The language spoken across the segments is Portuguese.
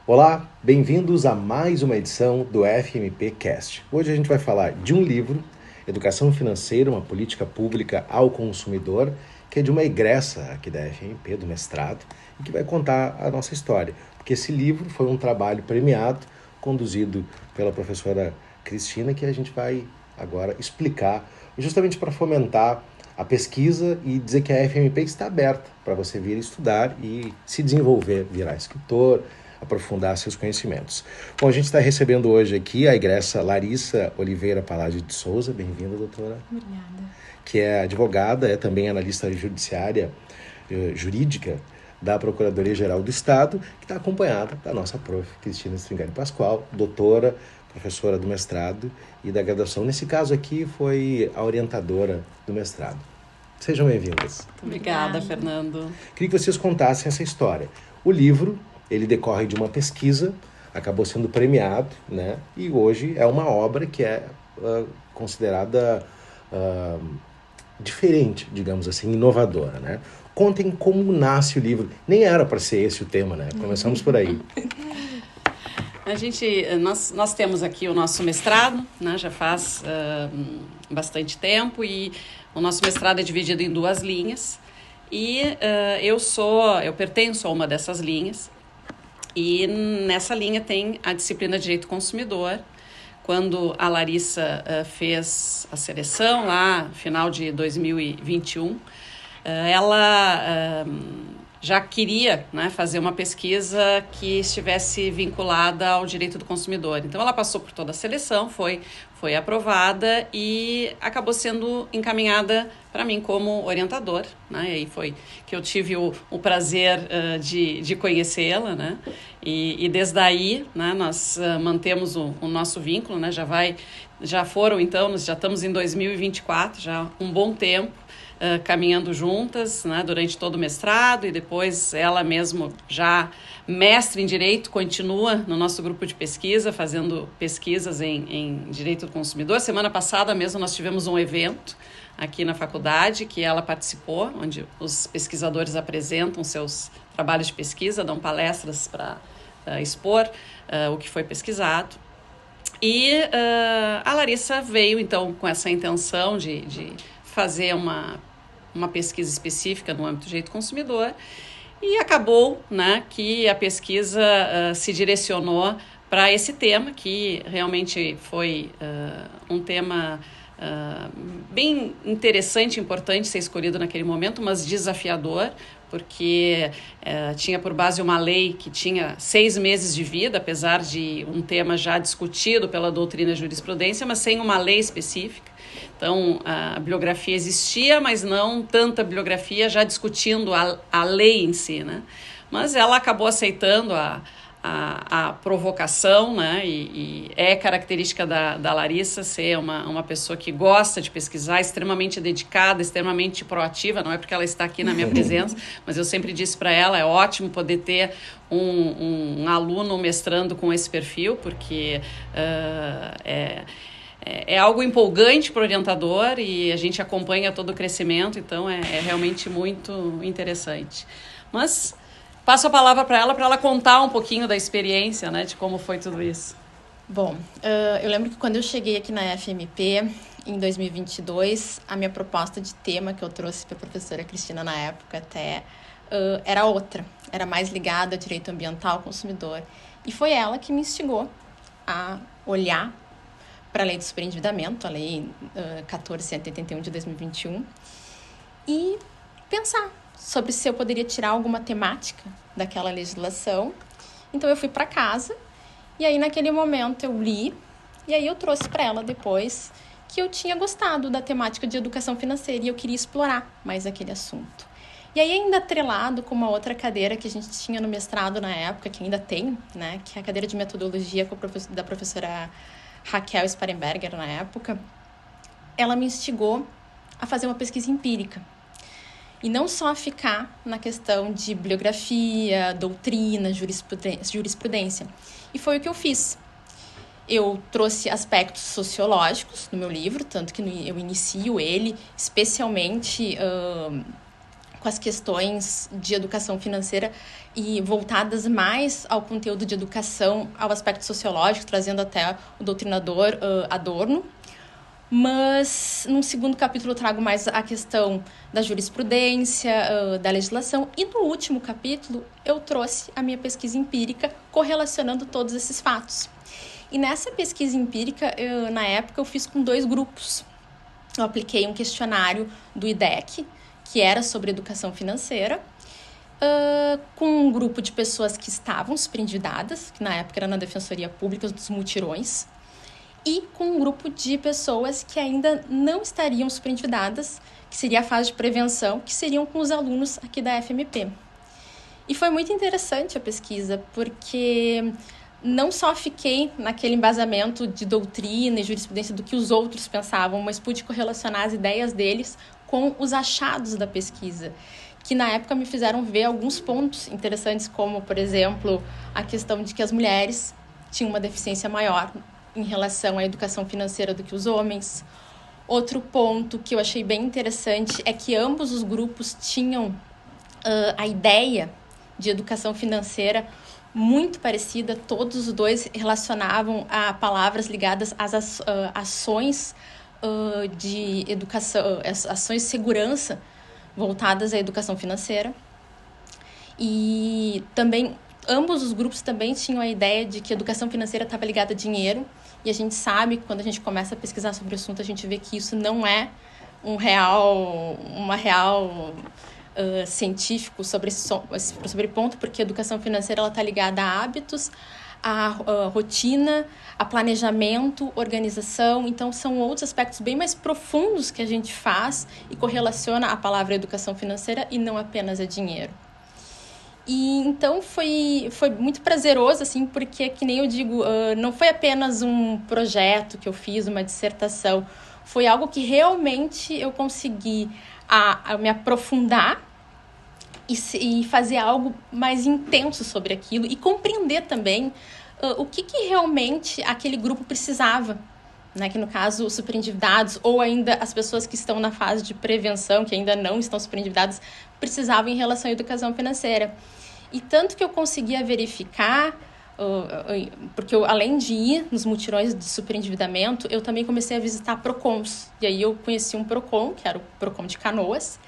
Olá, bem-vindos a mais uma edição do FMP Cast. Hoje a gente vai falar de um livro, Educação Financeira, uma política pública ao consumidor, que é de uma egressa aqui da FMP, do mestrado, e que vai contar a nossa história. Porque esse livro foi um trabalho premiado, conduzido pela professora Cristina, que a gente vai agora explicar, justamente para fomentar a pesquisa e dizer que a FMP está aberta para você vir estudar e se desenvolver, virar escritor, aprofundar seus conhecimentos. Bom, a gente está recebendo hoje aqui a egressa Larissa Oliveira Palácio de Souza. Bem-vinda, doutora. Obrigada. Que é advogada, é também analista jurídica da Procuradoria-Geral do Estado, que está acompanhada da nossa prof. Cristina Stringari Pascoal, doutora, professora do mestrado e da graduação. Nesse caso aqui, foi a orientadora do mestrado. Sejam bem-vindas. Obrigada, Fernando. Queria que vocês contassem essa história. O livro, ele decorre de uma pesquisa, acabou sendo premiado, né? E hoje é uma obra que é considerada diferente, digamos assim, inovadora, né? Contem como nasce o livro. Nem era para ser esse o tema, né? Começamos por aí. Nós temos aqui o nosso mestrado, né? Já faz bastante tempo, e o nosso mestrado é dividido em duas linhas. E eu pertenço a uma dessas linhas. E nessa linha tem a disciplina de Direito Consumidor. Quando a Larissa fez a seleção, lá no final de 2021, ela já queria, né, fazer uma pesquisa que estivesse vinculada ao direito do consumidor. Então, ela passou por toda a seleção, foi aprovada e acabou sendo encaminhada para mim como orientador, né? E foi que eu tive o prazer de conhecê-la, né? E desde aí, né, nós mantemos o nosso vínculo, né? Já estamos em 2024, já um bom tempo, caminhando juntas, né, durante todo o mestrado, e depois ela mesmo, já mestre em Direito, continua no nosso grupo de pesquisa, fazendo pesquisas em Direito do Consumidor. Semana passada mesmo nós tivemos um evento aqui na faculdade que ela participou, onde os pesquisadores apresentam seus trabalhos de pesquisa, dão palestras para expor o que foi pesquisado. E a Larissa veio, então, com essa intenção de fazer uma pesquisa específica no âmbito do direito consumidor, e acabou, né, que a pesquisa se direcionou para esse tema, que realmente foi um tema bem interessante, importante ser escolhido naquele momento, mas desafiador, porque tinha por base uma lei que tinha 6 meses de vida, apesar de um tema já discutido pela doutrina e jurisprudência, mas sem uma lei específica. Então, a bibliografia existia, mas não tanta bibliografia já discutindo a lei em si, né? Mas ela acabou aceitando a provocação, né? E é característica da Larissa ser uma pessoa que gosta de pesquisar, extremamente dedicada, extremamente proativa. Não é porque ela está aqui na minha presença, mas eu sempre disse para ela, é ótimo poder ter um aluno mestrando com esse perfil, porque é algo empolgante para o orientador, e a gente acompanha todo o crescimento, então é realmente muito interessante. Mas passo a palavra para ela contar um pouquinho da experiência, né, de como foi tudo isso. Bom, eu lembro que quando eu cheguei aqui na FMP, em 2022, a minha proposta de tema que eu trouxe para a professora Cristina na época até era outra, era mais ligada ao direito ambiental ao consumidor. E foi ela que me instigou a olhar para a Lei do Superendividamento, a Lei 14.181 de 2021, e pensar sobre se eu poderia tirar alguma temática daquela legislação. Então eu fui para casa, e aí naquele momento eu li, e aí eu trouxe para ela depois que eu tinha gostado da temática de educação financeira e eu queria explorar mais aquele assunto. E aí, ainda atrelado com uma outra cadeira que a gente tinha no mestrado na época, que ainda tem, né, que é a cadeira de metodologia da professora Raquel Sparenberger na época, ela me instigou a fazer uma pesquisa empírica. E não só ficar na questão de bibliografia, doutrina, jurisprudência. E foi o que eu fiz. Eu trouxe aspectos sociológicos no meu livro, tanto que eu inicio ele especialmente com as questões de educação financeira e voltadas mais ao conteúdo de educação, ao aspecto sociológico, trazendo até o doutrinador Adorno. Mas, num segundo capítulo, eu trago mais a questão da jurisprudência, da legislação. E no último capítulo, eu trouxe a minha pesquisa empírica correlacionando todos esses fatos. E nessa pesquisa empírica, na época, eu fiz com 2 grupos. Eu apliquei um questionário do IDEC, que era sobre educação financeira, com um grupo de pessoas que estavam superendividadas, que na época era na Defensoria Pública dos Mutirões, e com um grupo de pessoas que ainda não estariam superendividadas, que seria a fase de prevenção, que seriam com os alunos aqui da FMP. E foi muito interessante a pesquisa, porque não só fiquei naquele embasamento de doutrina e jurisprudência do que os outros pensavam, mas pude correlacionar as ideias deles com os achados da pesquisa, que na época me fizeram ver alguns pontos interessantes, como, por exemplo, a questão de que as mulheres tinham uma deficiência maior em relação à educação financeira do que os homens. Outro ponto que eu achei bem interessante é que ambos os grupos tinham a ideia de educação financeira muito parecida, todos os 2 relacionavam a palavras ligadas às ações de educação, ações de segurança voltadas à educação financeira. E também, ambos os grupos também tinham a ideia de que a educação financeira estava ligada a dinheiro, e a gente sabe que quando a gente começa a pesquisar sobre o assunto, a gente vê que isso não é uma real científico sobre ponto, porque a educação financeira está ligada a hábitos, a rotina, a planejamento, organização. Então, são outros aspectos bem mais profundos que a gente faz e correlaciona a palavra educação financeira e não apenas a dinheiro. E então foi muito prazeroso, assim, porque, que nem eu digo, não foi apenas um projeto que eu fiz, uma dissertação, foi algo que realmente eu consegui a me aprofundar e fazer algo mais intenso sobre aquilo e compreender também o que realmente aquele grupo precisava, né? Que no caso os superendividados ou ainda as pessoas que estão na fase de prevenção, que ainda não estão superendividadas, precisavam em relação à educação financeira. E tanto que eu conseguia verificar, porque eu, além de ir nos mutirões de superendividamento, eu também comecei a visitar PROCONs. E aí eu conheci um PROCON, que era o PROCON de Canoas,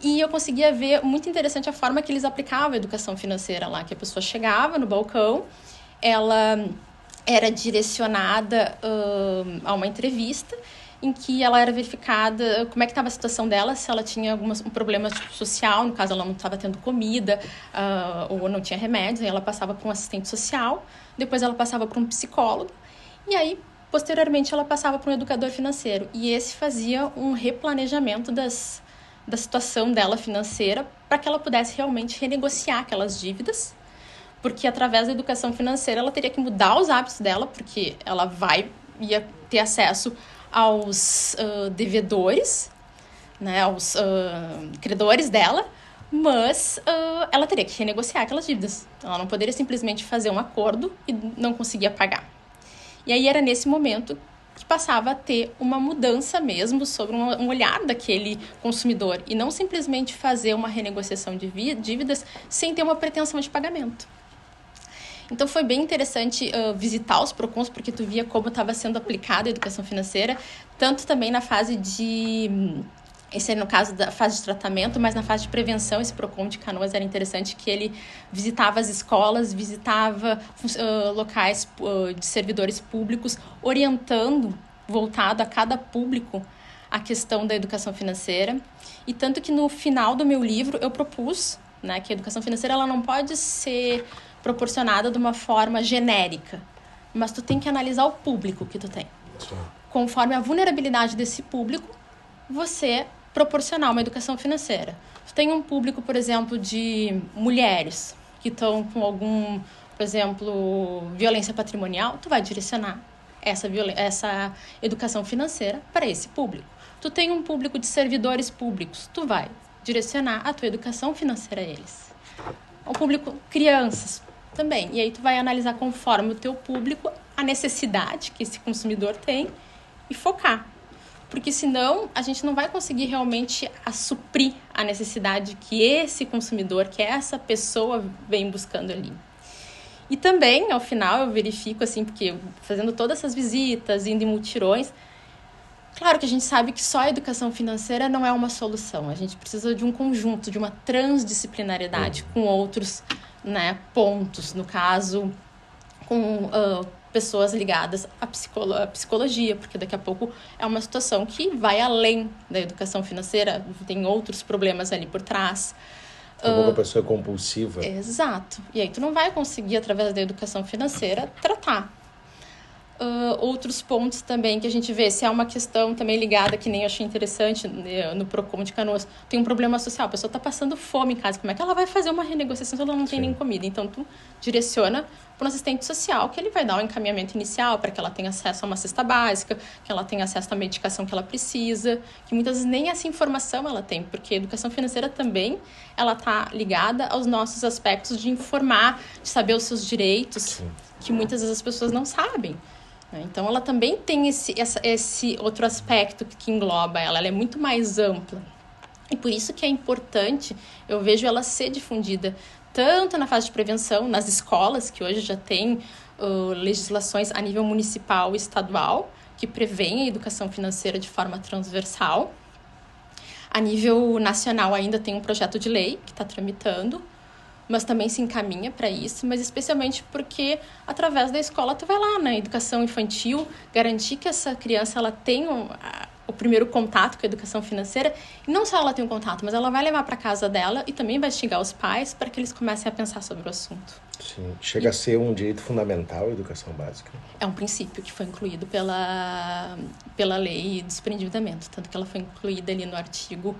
e eu conseguia ver muito interessante a forma que eles aplicavam a educação financeira lá, que a pessoa chegava no balcão, ela era direcionada a uma entrevista em que ela era verificada como é que estava a situação dela, se ela tinha um problema social, no caso ela não estava tendo comida ou não tinha remédios, aí ela passava para um assistente social, depois ela passava para um psicólogo e aí, posteriormente, ela passava para um educador financeiro. E esse fazia um replanejamento da situação dela financeira para que ela pudesse realmente renegociar aquelas dívidas, porque através da educação financeira ela teria que mudar os hábitos dela, porque ela ia ter acesso aos devedores, né, aos credores dela, mas ela teria que renegociar aquelas dívidas. Ela não poderia simplesmente fazer um acordo e não conseguia pagar. E aí era nesse momento que passava a ter uma mudança mesmo sobre um olhar daquele consumidor e não simplesmente fazer uma renegociação de dívidas sem ter uma pretensão de pagamento. Então foi bem interessante visitar os PROCONs, porque tu via como estava sendo aplicada a educação financeira, tanto também na fase esse é no caso da fase de tratamento, mas na fase de prevenção, esse PROCON de Canoas era interessante, que ele visitava as escolas, visitava locais de servidores públicos, orientando, voltado a cada público, a questão da educação financeira. E tanto que no final do meu livro eu propus, né, que a educação financeira ela não pode ser proporcionada de uma forma genérica, mas tu tem que analisar o público que tu tem. Sim. Conforme a vulnerabilidade desse público, você proporcionar uma educação financeira. Tu tem um público, por exemplo, de mulheres que estão com algum, por exemplo, violência patrimonial, tu vai direcionar essa educação financeira para esse público. Tu tem um público de servidores públicos, tu vai direcionar a tua educação financeira a eles. O público crianças também. E aí tu vai analisar conforme o teu público a necessidade que esse consumidor tem e focar. porque senão a gente não vai conseguir realmente suprir a necessidade que esse consumidor, que essa pessoa vem buscando ali. E também, ao final, eu verifico, assim, porque fazendo todas essas visitas, indo em mutirões, claro que a gente sabe que só a educação financeira não é uma solução. A gente precisa de um conjunto, de uma transdisciplinaridade com outros, né, pontos. No caso, com pessoas ligadas à psicologia, porque daqui a pouco é uma situação que vai além da educação financeira, tem outros problemas ali por trás. Como a pessoa é compulsiva. Exato. E aí tu não vai conseguir, através da educação financeira, tratar. Outros pontos também que a gente vê, se é uma questão também ligada, que nem eu achei interessante no Procon de Canoas, tem um problema social, a pessoa está passando fome em casa, como é que ela vai fazer uma renegociação se ela não tem nem comida? Então, tu direciona para um assistente social, que ele vai dar um encaminhamento inicial para que ela tenha acesso a uma cesta básica, que ela tenha acesso à medicação que ela precisa, que muitas vezes nem essa informação ela tem, porque a educação financeira também, ela está ligada aos nossos aspectos de informar, de saber os seus direitos, que muitas vezes as pessoas não sabem. Então, ela também tem esse outro aspecto que engloba ela é muito mais ampla. E por isso que é importante, eu vejo ela ser difundida, tanto na fase de prevenção, nas escolas, que hoje já tem legislações a nível municipal e estadual, que prevêem a educação financeira de forma transversal. A nível nacional ainda tem um projeto de lei que está tramitando, mas também se encaminha para isso, mas especialmente porque através da escola tu vai lá na educação infantil, garantir que essa criança ela tenha o primeiro contato com a educação financeira, e não só ela tem um contato, mas ela vai levar para casa dela e também vai instigar os pais para que eles comecem a pensar sobre o assunto. Sim, chega a ser um direito fundamental a educação básica. É um princípio que foi incluído pela lei do superendividamento, tanto que ela foi incluída ali no artigo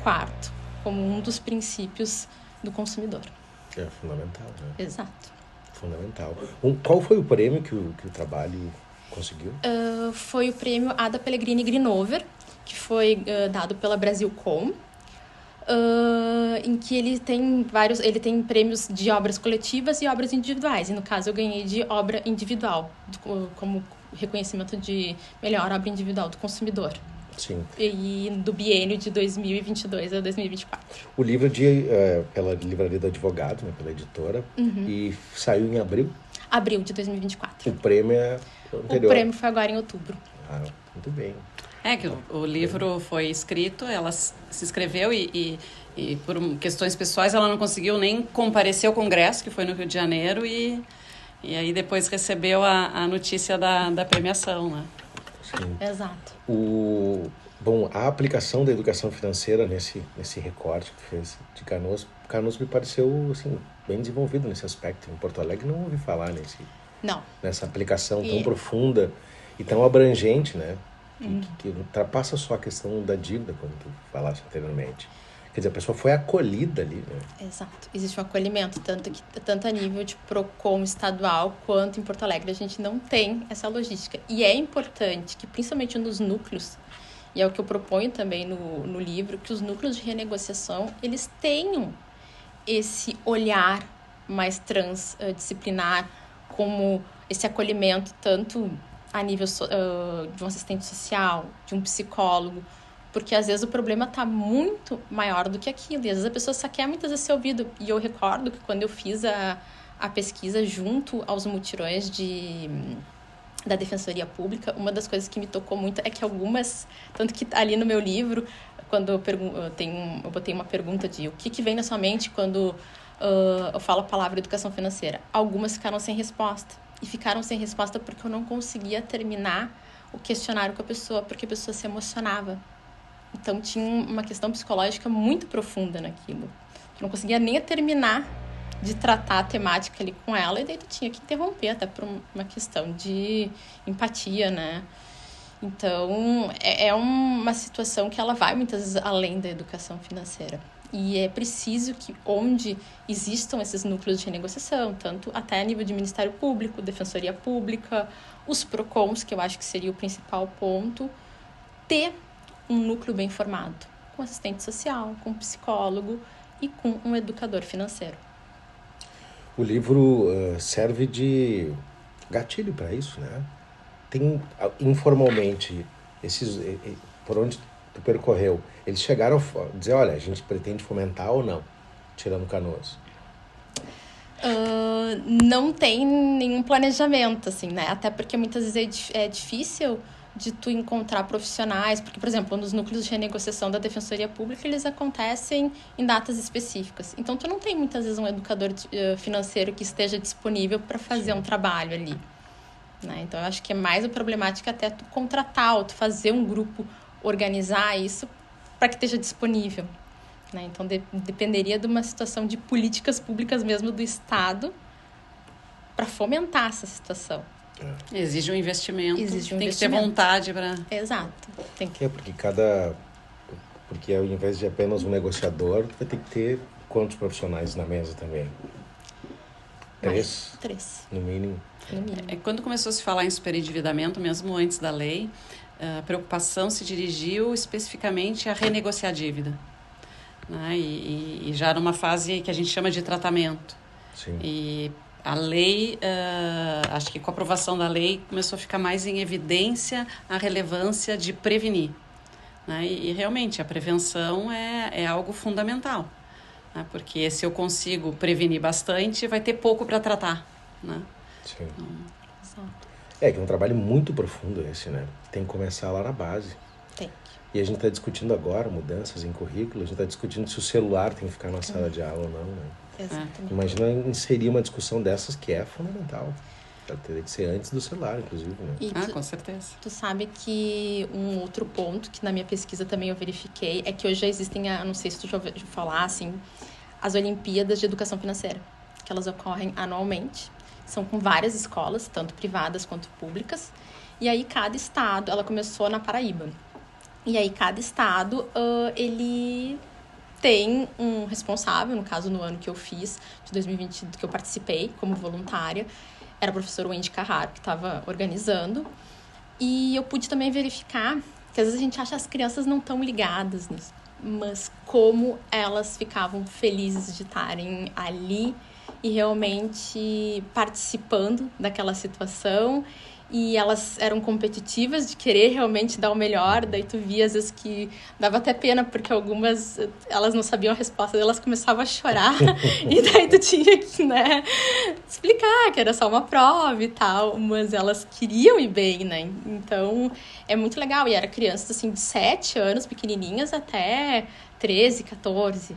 4º como um dos princípios do consumidor. É fundamental, né? Exato. Fundamental. Qual foi o prêmio que o trabalho conseguiu? Foi o prêmio Ada Pellegrini Greenover, que foi dado pela Brasilcom, em que ele tem prêmios de obras coletivas e obras individuais. E no caso eu ganhei de obra individual, como reconhecimento de melhor obra individual do consumidor. Sim. E do biênio de 2022 a 2024. O livro pela Livraria do Advogado, né, pela editora, e saiu em abril? Abril de 2024. O prêmio é anterior. O prêmio foi agora em outubro. Ah, muito bem. Que o livro foi escrito, ela se inscreveu e por questões pessoais ela não conseguiu nem comparecer ao congresso, que foi no Rio de Janeiro, e aí depois recebeu a notícia da premiação, né? Sim. Exato. Bom, a aplicação da educação financeira nesse recorte que fez de Canoas me pareceu assim, bem desenvolvido nesse aspecto. Em Porto Alegre não ouvi falar nessa aplicação tão profunda e tão abrangente, né? Que ultrapassa só a questão da dívida, como tu falaste anteriormente. Quer dizer, a pessoa foi acolhida ali, né? Exato. Existe um acolhimento, tanto a nível de Procon estadual quanto em Porto Alegre. A gente não tem essa logística. E é importante que, principalmente nos núcleos, e é o que eu proponho também no livro, que os núcleos de renegociação, eles tenham esse olhar mais transdisciplinar, como esse acolhimento, tanto a nível de um assistente social, de um psicólogo, porque às vezes o problema está muito maior do que aquilo, e às vezes a pessoa só quer muitas vezes ser ouvido. E eu recordo que quando eu fiz a pesquisa junto aos mutirões da Defensoria Pública, uma das coisas que me tocou muito é que algumas, tanto que ali no meu livro, quando eu botei uma pergunta de o que vem na sua mente quando eu falo a palavra educação financeira, algumas ficaram sem resposta. E ficaram sem resposta porque eu não conseguia terminar o questionário com a pessoa, porque a pessoa se emocionava. Então, tinha uma questão psicológica muito profunda naquilo. Eu não conseguia nem terminar de tratar a temática ali com ela, e daí tu tinha que interromper, até por uma questão de empatia, né? Então, é uma situação que ela vai muitas vezes além da educação financeira. E é preciso que, onde existam esses núcleos de renegociação, tanto até a nível de Ministério Público, Defensoria Pública, os PROCONs, que eu acho que seria o principal ponto, ter um núcleo bem formado, com assistente social, com psicólogo e com um educador financeiro. O livro serve de gatilho para isso, né? Tem, informalmente, por onde tu percorreu, eles chegaram a dizer, olha, a gente pretende fomentar ou não, tirando Canoas? Não tem nenhum planejamento, assim, né? Até porque muitas vezes é difícil de tu encontrar profissionais, porque, por exemplo, nos núcleos de renegociação da Defensoria Pública, eles acontecem em datas específicas. Então, tu não tem, muitas vezes, um educador financeiro que esteja disponível para fazer um trabalho ali, né? Então, eu acho que é mais a problemática até tu contratar ou tu fazer um grupo, organizar isso para que esteja disponível, né? Então, dependeria de uma situação de políticas públicas mesmo do Estado para fomentar essa situação. Exige um investimento. Tem que ter vontade para... Exato. Tem que... Porque ao invés de apenas um negociador, tu vai ter que ter quantos profissionais na mesa também? 3? 3. No mínimo. Quando começou a se falar em superendividamento, mesmo antes da lei, a preocupação se dirigiu especificamente a renegociar a dívida, né? E já numa fase que a gente chama de tratamento. Sim. E a lei, acho que com a aprovação da lei, começou a ficar mais em evidência a relevância de prevenir, né? E realmente a prevenção é algo fundamental, né? Porque se eu consigo prevenir bastante, vai ter pouco para tratar, né? Sim. Exato. Que é um trabalho muito profundo esse, né? Tem que começar lá na base. Tem. E a gente está discutindo agora mudanças em currículo, a gente está discutindo se o celular tem que ficar na sala de aula ou não, né? Exatamente. Imagina inserir uma discussão dessas que é fundamental. Teria que ser antes do celular, inclusive, né? Com certeza. Tu sabe que um outro ponto que na minha pesquisa também eu verifiquei é que hoje já existem, não sei se tu já ouviu falar, assim, as Olimpíadas de Educação Financeira, que elas ocorrem anualmente. São com várias escolas, tanto privadas quanto públicas. E aí cada estado, ela começou na Paraíba. E aí cada estado, ele tem um responsável, no caso no ano que eu fiz, de 2020, que eu participei como voluntária, era o professor Wendy Carraro, que estava organizando. E eu pude também verificar que às vezes a gente acha que as crianças não estão ligadas nisso, mas como elas ficavam felizes de estarem ali e realmente participando daquela situação. E elas eram competitivas de querer realmente dar o melhor, daí tu via às vezes que dava até pena, porque algumas, elas não sabiam a resposta, elas começavam a chorar, e daí tu tinha que, né, explicar que era só uma prova e tal, mas elas queriam ir bem, né, então é muito legal, e era crianças assim de 7 anos, pequenininhas, até 13, 14,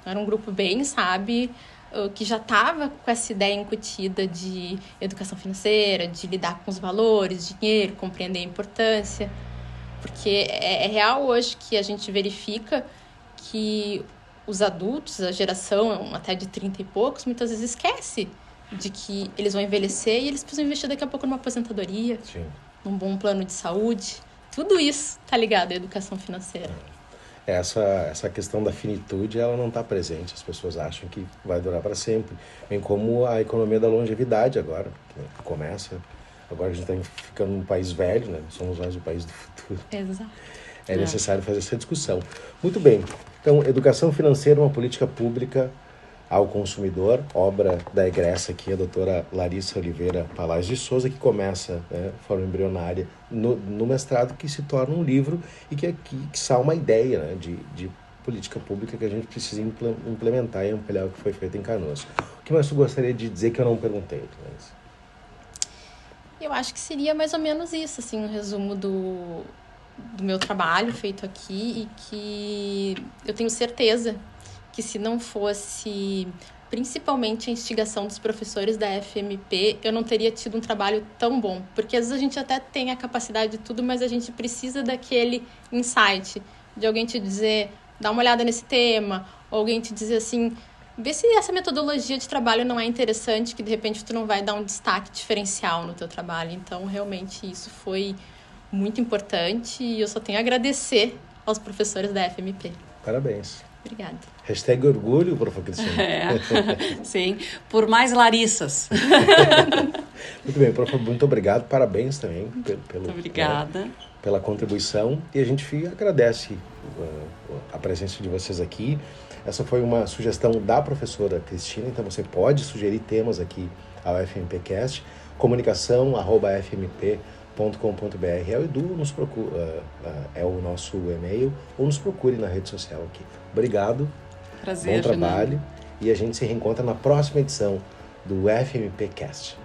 era um grupo bem, sabe, que já estava com essa ideia incutida de educação financeira, de lidar com os valores, dinheiro, compreender a importância. Porque é real hoje que a gente verifica que os adultos, a geração até de 30 e poucos, muitas vezes esquece de que eles vão envelhecer e eles precisam investir daqui a pouco numa aposentadoria, Sim. num bom plano de saúde. Tudo isso está ligado à educação financeira. Essa questão da finitude, ela não está presente. As pessoas acham que vai durar para sempre. Bem como a economia da longevidade agora, que começa. Agora a gente está ficando um país velho, né? Somos nós o país do futuro. Exato. É necessário fazer essa discussão. Muito bem. Então, educação financeira, uma política pública ao consumidor, obra da egressa aqui, a doutora Larissa Oliveira Palaz de Souza, que começa, né, de forma embrionária no mestrado, que se torna um livro e que sai uma ideia, né, de política pública que a gente precisa implementar e ampliar o que foi feito em Canoas. O que mais tu gostaria de dizer que eu não perguntei, Larissa? Eu acho que seria mais ou menos isso, assim, um resumo do meu trabalho feito aqui, e que eu tenho certeza que se não fosse principalmente a instigação dos professores da FMP, eu não teria tido um trabalho tão bom. Porque às vezes a gente até tem a capacidade de tudo, mas a gente precisa daquele insight, de alguém te dizer, dá uma olhada nesse tema, ou alguém te dizer assim, vê se essa metodologia de trabalho não é interessante, que de repente tu não vai dar um destaque diferencial no teu trabalho. Então, realmente, isso foi muito importante e eu só tenho a agradecer aos professores da FMP. Parabéns. Obrigada. Hashtag orgulho, prof. Cristina. Sim, por mais Larissas. Muito bem, prof. Muito obrigado. Parabéns também Muito obrigada. Pela contribuição. E a gente agradece a presença de vocês aqui. Essa foi uma sugestão da professora Cristina, então você pode sugerir temas aqui ao FMPcast, comunicação@fmp.br. É o Edu, nos procura, é o nosso e-mail, ou nos procure na rede social aqui. Obrigado, Prazer, bom trabalho, Fernando. e a gente se reencontra na próxima edição do FMP Cast.